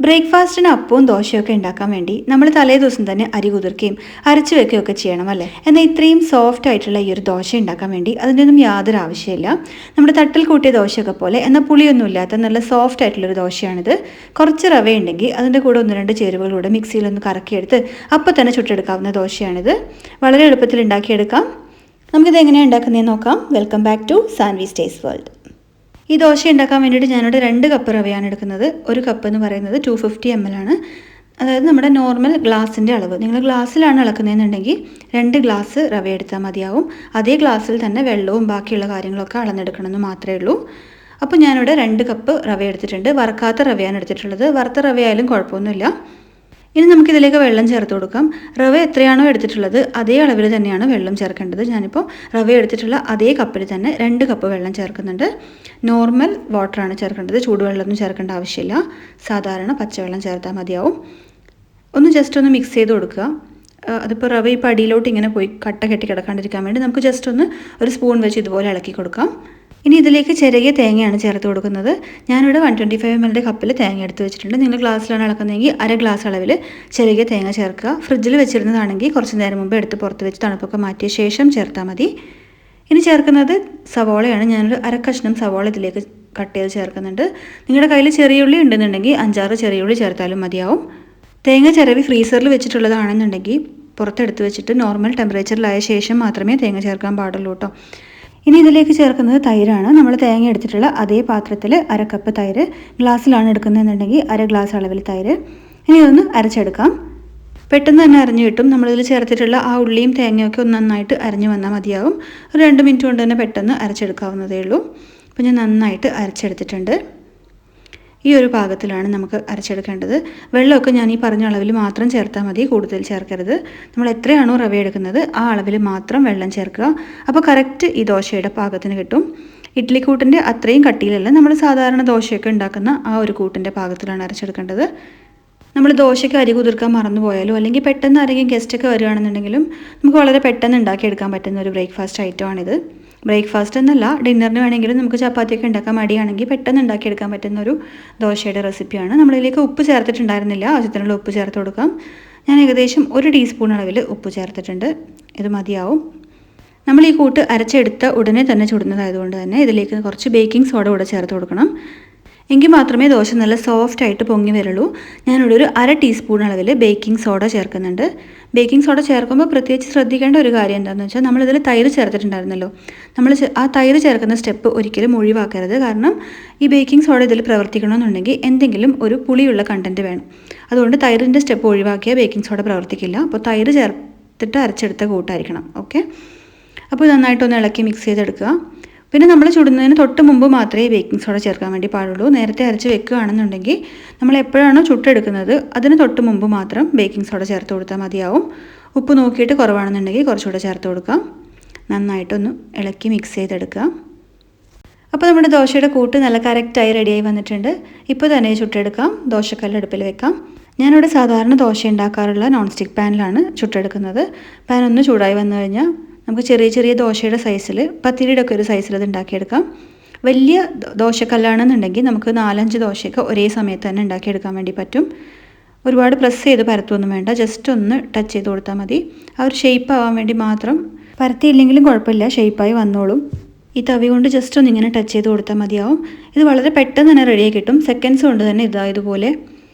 ബ്രേക്ക്ഫാസ്റ്റിന് അപ്പവും ദോശയൊക്കെ ഉണ്ടാക്കാൻ വേണ്ടി നമ്മൾ തലേ ദിവസം തന്നെ അരി കുതിർക്കുകയും അരച്ചു വെക്കുകയൊക്കെ ചെയ്യണം അല്ലേ. എന്നാൽ ഇത്രയും സോഫ്റ്റ് ആയിട്ടുള്ള ഈ ഒരു ദോശ ഉണ്ടാക്കാൻ വേണ്ടി അതിൻ്റെ ഒന്നും യാതൊരു ആവശ്യമില്ല. നമ്മുടെ തട്ടിൽ കൂട്ടിയ ദോശയൊക്കെ പോലെ എന്നാൽ പുളിയൊന്നും ഇല്ലാത്ത നല്ല സോഫ്റ്റ് ആയിട്ടുള്ളൊരു ദോശയാണിത്. കുറച്ച് റവ ഉണ്ടെങ്കിൽ അതിൻ്റെ കൂടെ 1-2 ചേരുവകളൂടെ മിക്സിയിലൊന്ന് കറക്കിയെടുത്ത് അപ്പോൾ തന്നെ ചുട്ടെടുക്കാവുന്ന ദോശയാണിത്. വളരെ എളുപ്പത്തിൽ ഉണ്ടാക്കിയെടുക്കാം. നമുക്കിത് എങ്ങനെയാണ് ഉണ്ടാക്കുന്നതെന്ന് നോക്കാം. Welcome back to Saanvi's taste world. ഈ ദോശ ഉണ്ടാക്കാൻ വേണ്ടിയിട്ട് ഞാനിവിടെ 2 കപ്പ് റവയാണ് എടുക്കുന്നത്. ഒരു കപ്പ് എന്ന് പറയുന്നത് 250 ml ആണ്. അതായത് നമ്മുടെ നോർമൽ ഗ്ലാസിൻ്റെ അളവ്. നിങ്ങൾ ഗ്ലാസ്സിലാണ് അളക്കുന്നതെന്നുണ്ടെങ്കിൽ 2 ഗ്ലാസ് റവ എടുത്താൽ മതിയാവും. അതേ ഗ്ലാസ്സിൽ തന്നെ വെള്ളവും ബാക്കിയുള്ള കാര്യങ്ങളൊക്കെ അളന്നെടുക്കണമെന്ന് മാത്രമേ ഉള്ളൂ. അപ്പോൾ ഞാനിവിടെ 2 കപ്പ് റവ എടുത്തിട്ടുണ്ട്. വറുക്കാത്ത റവയാണ് എടുത്തിട്ടുള്ളത്. വറുത്ത റവയായാലും കുഴപ്പമൊന്നുമില്ല. ഇനി നമുക്കിതിലേക്ക് വെള്ളം ചേർത്ത് കൊടുക്കാം. റവ എത്രയാണോ എടുത്തിട്ടുള്ളത് അതേ അളവിൽ തന്നെയാണ് വെള്ളം ചേർക്കേണ്ടത്. ഞാനിപ്പോൾ റവ എടുത്തിട്ടുള്ള അതേ കപ്പിൽ തന്നെ 2 കപ്പ് വെള്ളം ചേർക്കുന്നുണ്ട്. നോർമൽ വാട്ടറാണ് ചേർക്കേണ്ടത്. ചൂടുവെള്ളമൊന്നും ചേർക്കേണ്ട ആവശ്യമില്ല. സാധാരണ പച്ചവെള്ളം ചേർത്താൽ മതിയാവും. ജസ്റ്റ് ഒന്ന് മിക്സ് ചെയ്ത് കൊടുക്കുക. അതിപ്പോൾ റവ ഇപ്പോൾ അടിയിലോട്ട് ഇങ്ങനെ പോയി കട്ട കെട്ടി കിടക്കാണ്ടിരിക്കാൻ വേണ്ടി നമുക്ക് ജസ്റ്റ് ഒരു സ്പൂൺ വെച്ച് ഇതുപോലെ ഇളക്കി കൊടുക്കാം. ഇനി ഇതിലേക്ക് ചെറിയ തേങ്ങയാണ് ചേർത്ത് കൊടുക്കുന്നത്. ഞാനിവിടെ 125 ml കപ്പിൽ തേങ്ങ എടുത്ത് വെച്ചിട്ടുണ്ട്. നിങ്ങൾ ഗ്ലാസ്സിലാണ് അളക്കുന്നതെങ്കിൽ 1/2 ഗ്ലാസ് അളവിൽ ചെറിയ തേങ്ങ ചേർക്കുക. ഫ്രിഡ്ജിൽ വെച്ചിരുന്നതാണെങ്കിൽ കുറച്ച് നേരം മുമ്പ് എടുത്ത് പുറത്ത് വെച്ച് തണുപ്പൊക്കെ മാറ്റിയ ശേഷം ചേർത്താൽ മതി. ഇനി ചേർക്കുന്നത് സവോളയാണ്. ഞാനൊരു 1/2 കഷ്ണം സവോള ഇതിലേക്ക് കട്ട് ചെയ്ത് ചേർക്കുന്നുണ്ട്. നിങ്ങളുടെ കയ്യിൽ ചെറിയ ഉള്ളി ഉണ്ടെന്നുണ്ടെങ്കിൽ 5-6 ചെറിയ ഉള്ളി ചേർത്താലും മതിയാവും. തേങ്ങ ചിരവി ഫ്രീസറിൽ വെച്ചിട്ടുള്ളതാണെന്നുണ്ടെങ്കിൽ പുറത്തെടുത്ത് വെച്ചിട്ട് നോർമൽ ടെമ്പറേച്ചറിലായ ശേഷം മാത്രമേ തേങ്ങ ചേർക്കാൻ പാടുള്ളൂ കേട്ടോ. ഇനി ഇതിലേക്ക് ചേർക്കുന്നത് തൈരാണ്. നമ്മൾ തേങ്ങ എടുത്തിട്ടുള്ള അതേ പാത്രത്തിൽ 1/2 കപ്പ് തൈര്, ഗ്ലാസ്സിലാണ് എടുക്കുന്നതെന്നുണ്ടെങ്കിൽ 1/2 ഗ്ലാസ് അളവിൽ തൈര്. ഇനി ഇതൊന്ന് അരച്ചെടുക്കാം. പെട്ടെന്ന് തന്നെ അരഞ്ഞു കിട്ടും. നമ്മളിതിൽ ചേർത്തിട്ടുള്ള ആ ഉള്ളിയും തേങ്ങയൊക്കെ നന്നായിട്ട് അരഞ്ഞു വന്നാൽ മതിയാവും. ഒരു 2 മിനിറ്റ് കൊണ്ട് തന്നെ പെട്ടെന്ന് അരച്ചെടുക്കാവുന്നതേ ഉള്ളൂ. അപ്പോൾ ഞാൻ നന്നായിട്ട് അരച്ചെടുത്തിട്ടുണ്ട്. ഈ ഒരു പാകത്തിലാണ് നമുക്ക് അരച്ചെടുക്കേണ്ടത്. വെള്ളമൊക്കെ ഞാൻ ഈ പറഞ്ഞ അളവിൽ മാത്രം ചേർത്താൽ മതി, കൂടുതൽ ചേർക്കരുത്. നമ്മൾ എത്രയാണോ റവ എടുക്കുന്നത് ആ അളവിൽ മാത്രം വെള്ളം ചേർക്കുക. അപ്പോൾ കറക്റ്റ് ഈ ദോശയുടെ പാകത്തിന് കിട്ടും. ഇഡ്ഡലിക്കൂട്ടിൻ്റെ അത്രയും കട്ടിയിലല്ല, നമ്മൾ സാധാരണ ദോശയൊക്കെ ഉണ്ടാക്കുന്ന ആ ഒരു കൂട്ടിൻ്റെ പാകത്തിലാണ് അരച്ചെടുക്കേണ്ടത്. നമ്മൾ ദോശയ്ക്ക് അരി കുതിർക്കാൻ മറന്നു പോയാലോ അല്ലെങ്കിൽ പെട്ടെന്ന് ആരെങ്കിലും ഗസ്റ്റൊക്കെ വരികയാണെന്നുണ്ടെങ്കിലും നമുക്ക് വളരെ പെട്ടെന്ന് ഉണ്ടാക്കിയെടുക്കാൻ പറ്റുന്ന ഒരു ബ്രേക്ക്ഫാസ്റ്റ് ഐറ്റമാണിത്. ബ്രേക്ക്ഫാസ്റ്റ് എന്നല്ല, ഡിന്നറിന് വേണമെങ്കിലും നമുക്ക് ചപ്പാത്തിയൊക്കെ ഉണ്ടാക്കാൻ മടിയാണെങ്കിൽ പെട്ടെന്ന് ഉണ്ടാക്കിയെടുക്കാൻ പറ്റുന്ന ഒരു ദോശയുടെ റെസിപ്പിയാണ്. നമ്മളിതിലേക്ക് ഉപ്പ് ചേർത്തിട്ടുണ്ടായിരുന്നില്ല. ആവശ്യത്തിനുള്ള ഉപ്പ് ചേർത്ത് കൊടുക്കാം. ഞാൻ ഏകദേശം 1 ടീസ്പൂൺ അളവിൽ ഉപ്പ് ചേർത്തിട്ടുണ്ട്. ഇത് മതിയാവും. നമ്മൾ ഈ കൂട്ട് അരച്ചെടുത്ത ഉടനെ തന്നെ ചുടുന്നതായതുകൊണ്ട് തന്നെ ഇതിലേക്ക് കുറച്ച് ബേക്കിംഗ് സോഡ കൂടെ ചേർത്ത് കൊടുക്കണം. എങ്കിൽ മാത്രമേ ദോശ നല്ല സോഫ്റ്റ് ആയിട്ട് പൊങ്ങി വരുള്ളൂ. ഞാനിവിടെ ഒരു 1/2 ടീസ്പൂൺ അളവിൽ ബേക്കിംഗ് സോഡ ചേർക്കുന്നുണ്ട്. ബേക്കിംഗ് സോഡ ചേർക്കുമ്പോൾ പ്രത്യേകിച്ച് ശ്രദ്ധിക്കേണ്ട ഒരു കാര്യം എന്താണെന്ന് വെച്ചാൽ നമ്മളിതിൽ തൈര് ചേർത്തിട്ടുണ്ടായിരുന്നല്ലോ. നമ്മൾ ആ തൈര് ചേർക്കുന്ന സ്റ്റെപ്പ് ഒരിക്കലും ഒഴിവാക്കരുത്. കാരണം ഈ ബേക്കിംഗ് സോഡ ഇതിൽ പ്രവർത്തിക്കണമെന്നുണ്ടെങ്കിൽ എന്തെങ്കിലും ഒരു പുളിയുള്ള കണ്ടൻറ്റ് വേണം. അതുകൊണ്ട് തൈരിൻ്റെ സ്റ്റെപ്പ് ഒഴിവാക്കിയാൽ ബേക്കിംഗ് സോഡ പ്രവർത്തിക്കില്ല. അപ്പോൾ തൈര് ചേർത്തിട്ട് അരച്ചെടുത്ത കൂട്ടായിരിക്കണം. ഓക്കെ, അപ്പോൾ നന്നായിട്ടൊന്ന് ഇളക്കി മിക്സ് ചെയ്തെടുക്കുക. പിന്നെ നമ്മൾ ചുടുന്നതിന് തൊട്ട് മുമ്പ് മാത്രമേ ബേക്കിംഗ് സോഡ ചേർക്കാൻ വേണ്ടി പാടുള്ളൂ. നേരത്തെ അരച്ച് വെക്കുകയാണെന്നുണ്ടെങ്കിൽ നമ്മൾ എപ്പോഴാണോ ചുട്ടെടുക്കുന്നത് അതിന് തൊട്ട് മുമ്പ് മാത്രം ബേക്കിംഗ് സോഡ ചേർത്ത് കൊടുത്താൽ മതിയാവും. ഉപ്പ് നോക്കിയിട്ട് കുറവാണെന്നുണ്ടെങ്കിൽ കുറച്ചുകൂടെ ചേർത്ത് കൊടുക്കാം. നന്നായിട്ടൊന്ന് ഇളക്കി മിക്സ് ചെയ്തെടുക്കുക. അപ്പോൾ നമ്മുടെ ദോശയുടെ കൂട്ട് നല്ല കറക്റ്റായി റെഡിയായി വന്നിട്ടുണ്ട്. ഇപ്പോൾ തന്നെ ചുട്ടെടുക്കാം. ദോശക്കല്ല് അടുപ്പിൽ വെക്കാം. ഞാനിവിടെ സാധാരണ ദോശ ഉണ്ടാക്കാറുള്ള നോൺ സ്റ്റിക്ക് പാനിലാണ് ചുട്ടെടുക്കുന്നത്. പാൻ ഒന്ന് ചൂടായി വന്നു കഴിഞ്ഞാൽ നമുക്ക് ചെറിയ ചെറിയ ദോശയുടെ സൈസിൽ, പത്തിരിയുടെ ഒക്കെ ഒരു സൈസിൽ ഇത് ഉണ്ടാക്കിയെടുക്കാം. വലിയ ദോശക്കല്ലാണെന്നുണ്ടെങ്കിൽ നമുക്ക് 4-5 ദോശയൊക്കെ ഒരേ സമയത്ത് തന്നെ ഉണ്ടാക്കിയെടുക്കാൻ വേണ്ടി പറ്റും. ഒരുപാട് പ്രസ് ചെയ്ത് പരത്തൊന്നും വേണ്ട, ജസ്റ്റ് ഒന്ന് ടച്ച് ചെയ്ത് കൊടുത്താൽ മതി. ആ ഒരു ഷേപ്പ് ആവാൻ വേണ്ടി മാത്രം. പരത്തിയില്ലെങ്കിലും കുഴപ്പമില്ല, ഷേപ്പായി വന്നോളും. ഈ തവി കൊണ്ട് ജസ്റ്റ് ഒന്ന് ഇങ്ങനെ ടച്ച് ചെയ്ത് കൊടുത്താൽ മതിയാവും. ഇത് വളരെ പെട്ടെന്ന് തന്നെ റെഡിയായി കിട്ടും. സെക്കൻഡ്സ് കൊണ്ട് തന്നെ ഇതുപോലെ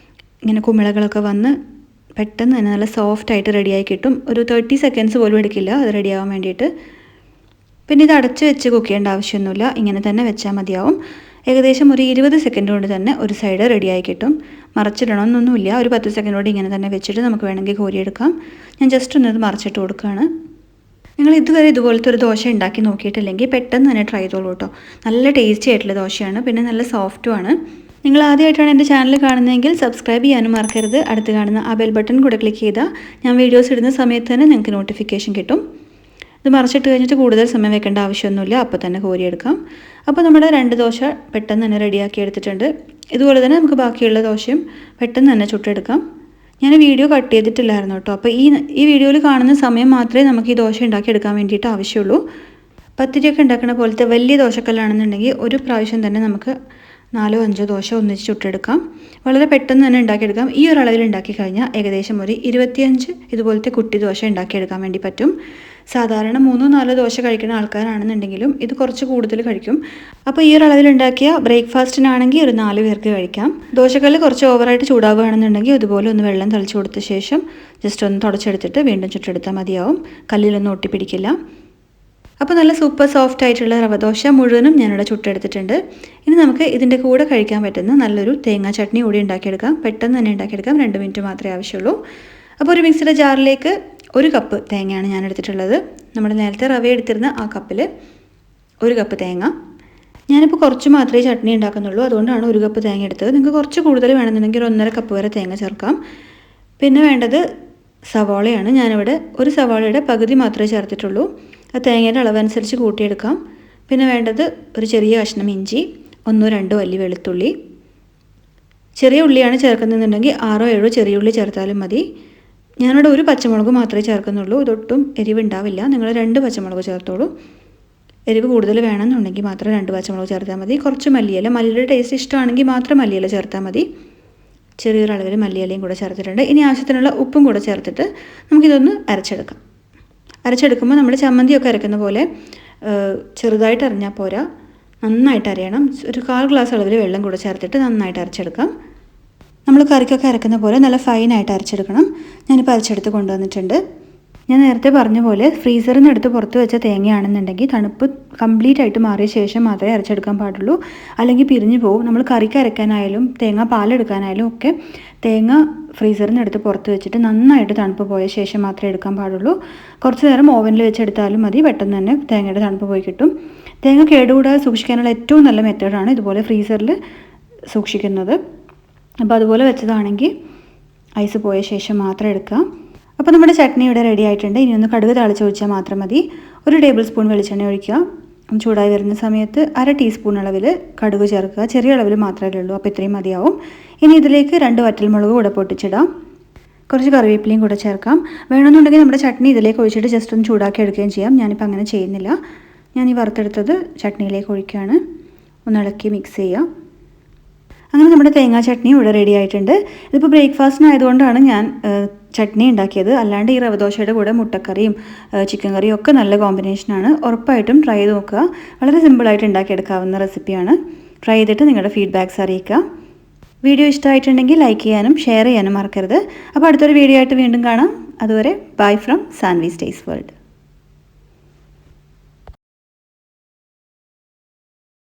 ഇങ്ങനെ കുമിളകളൊക്കെ വന്ന് പെട്ടെന്ന് തന്നെ നല്ല സോഫ്റ്റായിട്ട് റെഡിയായി കിട്ടും. ഒരു 30 സെക്കൻഡ്സ് പോലും എടുക്കില്ല അത് റെഡിയാവാൻ വേണ്ടിയിട്ട്. പിന്നെ ഇത് അടച്ച് വെച്ച് കുക്ക് ചെയ്യേണ്ട ആവശ്യമൊന്നുമില്ല, ഇങ്ങനെ തന്നെ വെച്ചാൽ മതിയാവും. ഏകദേശം ഒരു 20 സെക്കൻഡ് കൊണ്ട് തന്നെ ഒരു സൈഡ് റെഡിയായി കിട്ടും. മറിച്ചിടണമെന്നൊന്നുമില്ല. ഒരു 10 സെക്കൻഡ് കൊണ്ട് ഇങ്ങനെ തന്നെ വെച്ചിട്ട് നമുക്ക് വേണമെങ്കിൽ കോരിയെടുക്കാം. ഞാൻ ജസ്റ്റ് ഒന്നത് മറിച്ചിട്ട് കൊടുക്കുകയാണ്. നിങ്ങൾ ഇതുവരെ ഇതുപോലത്തെ ഒരു ദോശ ഉണ്ടാക്കി നോക്കിയിട്ടില്ലെങ്കിൽ പെട്ടെന്ന് തന്നെ ട്രൈ ചെയ്തോളൂ കേട്ടോ. നല്ല ടേസ്റ്റി ആയിട്ടുള്ള ദോശയാണ്, പിന്നെ നല്ല സോഫ്റ്റുമാണ്. നിങ്ങൾ ആദ്യമായിട്ടാണ് എൻ്റെ ചാനൽ കാണുന്നതെങ്കിൽ സബ്സ്ക്രൈബ് ചെയ്യാനും മറക്കരുത്. അടുത്ത് കാണുന്ന ആ ബെൽ ബട്ടൺ കൂടെ ക്ലിക്ക് ചെയ്താൽ ഞാൻ വീഡിയോസ് ഇടുന്ന സമയത്ത് തന്നെ നിങ്ങൾക്ക് നോട്ടിഫിക്കേഷൻ കിട്ടും. ഇത് മറിച്ചിട്ട് കഴിഞ്ഞിട്ട് കൂടുതൽ സമയം വെക്കേണ്ട ആവശ്യമൊന്നുമില്ല, അപ്പോൾ തന്നെ കോരിയെടുക്കാം. അപ്പോൾ നമ്മുടെ 2 ദോശ പെട്ടെന്ന് തന്നെ റെഡിയാക്കി എടുത്തിട്ടുണ്ട്. ഇതുപോലെ തന്നെ നമുക്ക് ബാക്കിയുള്ള ദോശയും പെട്ടെന്ന് തന്നെ ചുട്ടെടുക്കാം. ഞാൻ വീഡിയോ കട്ട് ചെയ്തിട്ടില്ലായിരുന്നു കേട്ടോ. അപ്പോൾ ഈ വീഡിയോയിൽ കാണുന്ന സമയം മാത്രമേ നമുക്ക് ഈ ദോശ ഉണ്ടാക്കിയെടുക്കാൻ വേണ്ടിയിട്ട് ആവശ്യമുള്ളൂ. പത്തിരിയൊക്കെ ഉണ്ടാക്കുന്ന പോലത്തെ വലിയ ദോശക്കല്ലാണെന്നുണ്ടെങ്കിൽ ഒരു പ്രാവശ്യം തന്നെ നമുക്ക് 4-5 ദോശ ഒന്നിച്ച് ചുട്ടെടുക്കാം. വളരെ പെട്ടെന്ന് തന്നെ ഉണ്ടാക്കിയെടുക്കാം. ഈ ഒരു അളവിൽ ഉണ്ടാക്കി കഴിഞ്ഞാൽ ഏകദേശം ഒരു 25 ഇതുപോലത്തെ കുട്ടി ദോശ ഉണ്ടാക്കിയെടുക്കാൻ വേണ്ടി പറ്റും. സാധാരണ 3-4 ദോശ കഴിക്കുന്ന ആൾക്കാരാണെന്നുണ്ടെങ്കിലും ഇത് കുറച്ച് കൂടുതൽ കഴിക്കും. അപ്പോൾ ഈ ഒരു അളവിൽ ഉണ്ടാക്കിയ ബ്രേക്ക്ഫാസ്റ്റിനാണെങ്കിൽ ഒരു 4 പേർക്ക് കഴിക്കാം. ദോശക്കല്ല് കുറച്ച് ഓവറായിട്ട് ചൂടാവുകയാണെന്നുണ്ടെങ്കിൽ ഇതുപോലെ ഒന്ന് വെള്ളം തളിച്ച് കൊടുത്ത ശേഷം ജസ്റ്റ് ഒന്ന് തുടച്ചെടുത്തിട്ട് വീണ്ടും ചുട്ടെടുത്താൽ മതിയാവും. കല്ലിലൊന്നും ഒട്ടിപ്പിടിക്കില്ല. അപ്പോൾ നല്ല സൂപ്പർ സോഫ്റ്റ് ആയിട്ടുള്ള റവ ദോശ മുഴുവനും ഞാനിവിടെ ചുട്ടെടുത്തിട്ടുണ്ട്. ഇനി നമുക്ക് ഇതിൻ്റെ കൂടെ കഴിക്കാൻ പറ്റുന്ന നല്ലൊരു തേങ്ങാ ചട്നി കൂടി ഉണ്ടാക്കിയെടുക്കാം. പെട്ടെന്ന് തന്നെ ഉണ്ടാക്കിയെടുക്കാം. 2 മിനിറ്റ് മാത്രമേ ആവശ്യമുള്ളൂ. അപ്പോൾ ഒരു മിക്സിയുടെ ജാറിലേക്ക് 1 കപ്പ് തേങ്ങയാണ് ഞാൻ എടുത്തിട്ടുള്ളത്. നമ്മൾ നേരത്തെ റവ എടുത്തിരുന്ന ആ കപ്പിൽ 1 കപ്പ് തേങ്ങ. ഞാനിപ്പോൾ കുറച്ച് മാത്രമേ ചട്നി ഉണ്ടാക്കുന്നുള്ളൂ, അതുകൊണ്ടാണ് 1 കപ്പ് തേങ്ങ എടുത്തത്. നിങ്ങൾക്ക് കുറച്ച് കൂടുതൽ വേണമെന്നുണ്ടെങ്കിൽ 1.5 കപ്പ് വരെ തേങ്ങ ചേർക്കാം. പിന്നെ വേണ്ടത് സവാളയാണ്. ഞാനിവിടെ ഒരു സവാളയുടെ പകുതി മാത്രമേ ചേർത്തിട്ടുള്ളൂ. ആ തേങ്ങയുടെ അളവനുസരിച്ച് കൂട്ടിയെടുക്കാം. പിന്നെ വേണ്ടത് ഒരു ചെറിയ കഷ്ണം ഇഞ്ചി, 1-2 അല്ലി വെളുത്തുള്ളി. ചെറിയ ഉള്ളിയാണ് ചേർക്കുന്നതെന്നുണ്ടെങ്കിൽ 6-7 ചെറിയ ഉള്ളി ചേർത്താലും മതി. ഞാനിവിടെ 1 പച്ചമുളക് മാത്രമേ ചേർക്കുന്നുള്ളൂ. ഇതൊട്ടും എരിവുണ്ടാവില്ല. നിങ്ങൾ 2 പച്ചമുളക് ചേർത്തോളൂ. എരിവ് കൂടുതൽ വേണമെന്നുണ്ടെങ്കിൽ മാത്രം 2 പച്ചമുളക് ചേർത്താൽ മതി. കുറച്ച് മല്ലിയില, മല്ലിയുടെ ടേസ്റ്റ് ഇഷ്ടമാണെങ്കിൽ മാത്രം മല്ലിയില ചേർത്താൽ മതി. ചെറിയൊരു അളവിൽ മല്ലിയിലയും കൂടെ ചേർത്തിട്ടുണ്ട്. ഇനി ആവശ്യത്തിനുള്ള ഉപ്പും കൂടെ ചേർത്തിട്ട് നമുക്കിതൊന്ന് അരച്ചെടുക്കാം. അരച്ചെടുക്കുമ്പോൾ നമ്മൾ ചമ്മന്തിയൊക്കെ അരക്കുന്ന പോലെ ചെറുതായിട്ട് അരഞ്ഞാൽ പോരാ, നന്നായിട്ട് അരയണം. ഒരു 1/4 ഗ്ലാസ് അളവിൽ വെള്ളം കൂടെ ചേർത്തിട്ട് നന്നായിട്ട് അരച്ചെടുക്കാം. നമ്മൾ കറിക്കൊക്കെ അരക്കുന്ന പോലെ നല്ല ഫൈനായിട്ട് അരച്ചെടുക്കണം. ഞാനിപ്പോൾ അരച്ചെടുത്ത് കൊണ്ടുവന്നിട്ടുണ്ട്. ഞാൻ നേരത്തെ പറഞ്ഞ പോലെ ഫ്രീസറിൽ നിന്ന് എടുത്ത് പുറത്ത് വെച്ച തേങ്ങയാണെന്നുണ്ടെങ്കിൽ തണുപ്പ് കംപ്ലീറ്റ് ആയിട്ട് മാറിയ ശേഷം മാത്രമേ അരച്ചെടുക്കാൻ പാടുള്ളൂ. അല്ലെങ്കിൽ പിരിഞ്ഞു പോകും. നമ്മൾ കറിക്ക് അരക്കാനായാലും തേങ്ങ പാലെടുക്കാനായാലും ഒക്കെ തേങ്ങ ഫ്രീസറിൽ നിന്ന് എടുത്ത് പുറത്ത് വെച്ചിട്ട് നന്നായിട്ട് തണുപ്പ് പോയ ശേഷം മാത്രമേ എടുക്കാൻ പാടുള്ളൂ. കുറച്ച് നേരം ഓവനിൽ വെച്ചെടുത്താലും മതി. പെട്ടെന്ന് തന്നെ തേങ്ങയുടെ തണുപ്പ് പോയി കിട്ടും. തേങ്ങ കേടുകൂടാതെ സൂക്ഷിക്കാനുള്ള ഏറ്റവും നല്ല മെത്തേഡാണ് ഇതുപോലെ ഫ്രീസറിൽ സൂക്ഷിക്കുന്നത്. അപ്പോൾ അതുപോലെ വെച്ചതാണെങ്കിൽ ഐസ് പോയ ശേഷം മാത്രം എടുക്കാം. അപ്പോൾ നമ്മുടെ ചട്നി ഇവിടെ റെഡി ആയിട്ടുണ്ട്. ഇനി ഒന്ന് കടുക് താളിച്ച് ഒഴിച്ചാൽ മാത്രം മതി. 1 ടേബിൾ സ്പൂൺ വെളിച്ചെണ്ണ ഒഴിക്കുക. ചൂടായി വരുന്ന സമയത്ത് 1/2 ടീസ്പൂൺ അളവിൽ കടുക് ചേർക്കുക. ചെറിയ അളവിൽ മാത്രമേ ഉള്ളൂ, അപ്പോൾ ഇത്രയും മതിയാവും. ഇനി ഇതിലേക്ക് 2 വറ്റൽമുളക് കൂടെ പൊട്ടിച്ചിടാം. കുറച്ച് കറിവേപ്പിലയും കൂടെ ചേർക്കാം. വേണമെന്നുണ്ടെങ്കിൽ നമ്മുടെ ചട്നി ഇതിലേക്ക് ഒഴിച്ചിട്ട് ജസ്റ്റ് ഒന്ന് ചൂടാക്കി എടുക്കുകയും ചെയ്യാം. ഞാനിപ്പോൾ അങ്ങനെ ചെയ്യുന്നില്ല. ഞാൻ ഈ വറുത്തെടുത്തത് ചട്നിയിലേക്ക് ഒഴിക്കുകയാണ്. ഒന്ന് ഇളക്കി മിക്സ് ചെയ്യുക. അങ്ങനെ നമ്മുടെ തേങ്ങാ ചട്നി ഇവിടെ റെഡി ആയിട്ടുണ്ട്. ഇതിപ്പോൾ ബ്രേക്ക്ഫാസ്റ്റിനായതുകൊണ്ടാണ് ഞാൻ ചട്നി ഉണ്ടാക്കിയത്. അല്ലാണ്ട് ഈ റവദോശയുടെ കൂടെ മുട്ടക്കറിയും ചിക്കൻ കറിയും ഒക്കെ നല്ല കോമ്പിനേഷനാണ്. ഉറപ്പായിട്ടും ട്രൈ ചെയ്ത് നോക്കുക. വളരെ സിമ്പിളായിട്ട് ഉണ്ടാക്കിയെടുക്കാവുന്ന റെസിപ്പിയാണ്. ട്രൈ ചെയ്തിട്ട് നിങ്ങളുടെ ഫീഡ്ബാക്ക്സ് അറിയിക്കുക. വീഡിയോ ഇഷ്ടമായിട്ടുണ്ടെങ്കിൽ ലൈക്ക് ചെയ്യാനും ഷെയർ ചെയ്യാനും മറക്കരുത്. അപ്പോൾ അടുത്തൊരു വീഡിയോ ആയിട്ട് വീണ്ടും കാണാം. അതുവരെ ബൈ ഫ്രം സാൻവിസ് ടേസ്റ്റ് വേൾഡ്.